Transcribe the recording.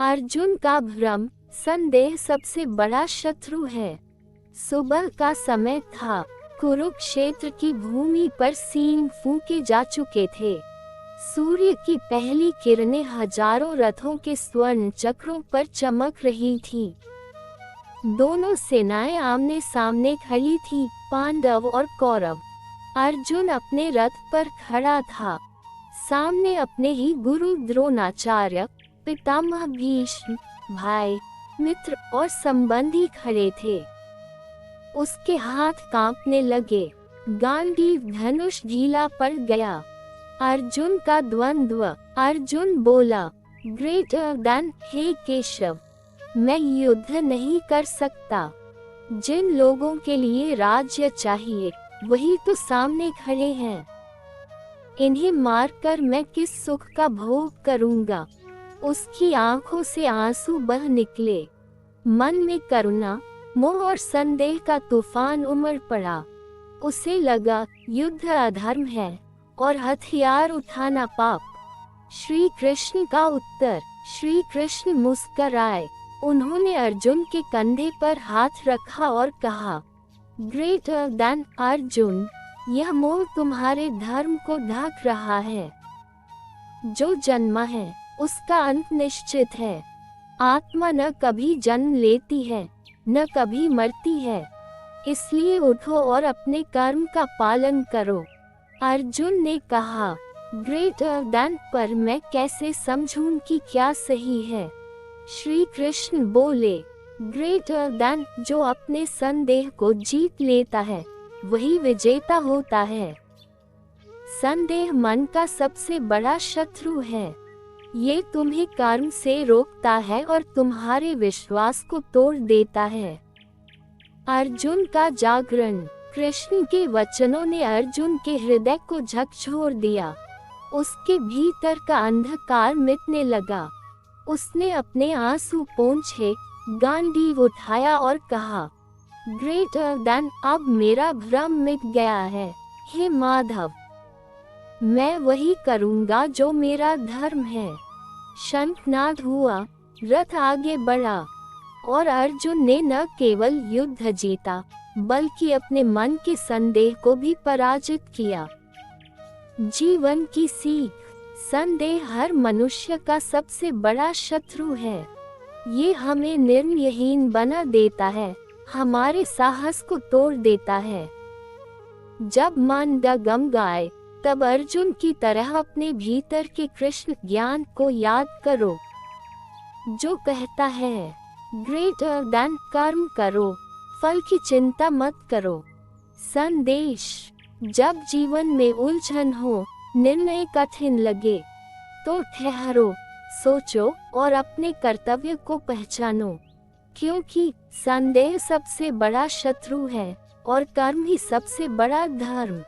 अर्जुन का भ्रम, संदेह सबसे बड़ा शत्रु है। सुबह का समय था। कुरुक्षेत्र की भूमि पर सींग फूंके जा चुके थे। सूर्य की पहली किरणें हजारों रथों के स्वर्ण चक्रों पर चमक रही थी। दोनों सेनाएं आमने सामने खड़ी थी, पांडव और कौरव। अर्जुन अपने रथ पर खड़ा था। सामने अपने ही गुरु द्रोणाचार्य, पितामह भीष्म, भाई, मित्र और संबंधी खड़े थे। उसके हाथ कांपने लगे। गांडीव धनुष ढीला पड़ गया। अर्जुन का द्वंद्व। अर्जुन बोला, ग्रेटर देन, हे केशव, मैं युद्ध नहीं कर सकता। जिन लोगों के लिए राज्य चाहिए वही तो सामने खड़े हैं। इन्हें मारकर मैं किस सुख का भोग करूंगा। उसकी आंखों से आंसू बह निकले। मन में करुणा, मोह और संदेह का तूफान उमड़ पड़ा। उसे लगा युद्ध अधर्म है और हथियार उठाना पाप। श्री कृष्ण का उत्तर। श्री कृष्ण मुस्कराए। उन्होंने अर्जुन के कंधे पर हाथ रखा और कहा, ग्रेटर देन अर्जुन, यह मोह तुम्हारे धर्म को ढक रहा है। जो जन्मा है उसका अंत निश्चित है। आत्मा न कभी जन्म लेती है, न कभी मरती है। इसलिए उठो और अपने कर्म का पालन करो। अर्जुन ने कहा, ग्रेटर देन, पर मैं कैसे समझूं कि क्या सही है। श्री कृष्ण बोले, ग्रेटर देन, जो अपने संदेह को जीत लेता है वही विजेता होता है। संदेह मन का सबसे बड़ा शत्रु है। ये तुम्हें कर्म से रोकता है और तुम्हारे विश्वास को तोड़ देता है। अर्जुन का जागरण। कृष्ण के वचनों ने अर्जुन के हृदय को झकझोर दिया। उसके भीतर का अंधकार मिटने लगा। उसने अपने आंसू पोंछे, गांडीव उठाया और कहा, ग्रेटर देन, अब मेरा भ्रम मिट गया है। हे माधव, मैं वही करूंगा जो मेरा धर्म है। शंखनाद हुआ, रथ आगे बढ़ा और अर्जुन ने न केवल युद्ध जीता बल्कि अपने मन के संदेह को भी पराजित किया। जीवन की सीख। संदेह हर मनुष्य का सबसे बड़ा शत्रु है। ये हमें निर्णयहीन बना देता है, हमारे साहस को तोड़ देता है। जब मन डगम गाए तब अर्जुन की तरह अपने भीतर के कृष्ण ज्ञान को याद करो, जो कहता है, ग्रेटर देन, कर्म करो, फल की चिंता मत करो। संदेश। जब जीवन में उलझन हो, निर्णय कठिन लगे, तो ठहरो, सोचो और अपने कर्तव्य को पहचानो, क्योंकि संदेह सबसे बड़ा शत्रु है और कर्म ही सबसे बड़ा धर्म।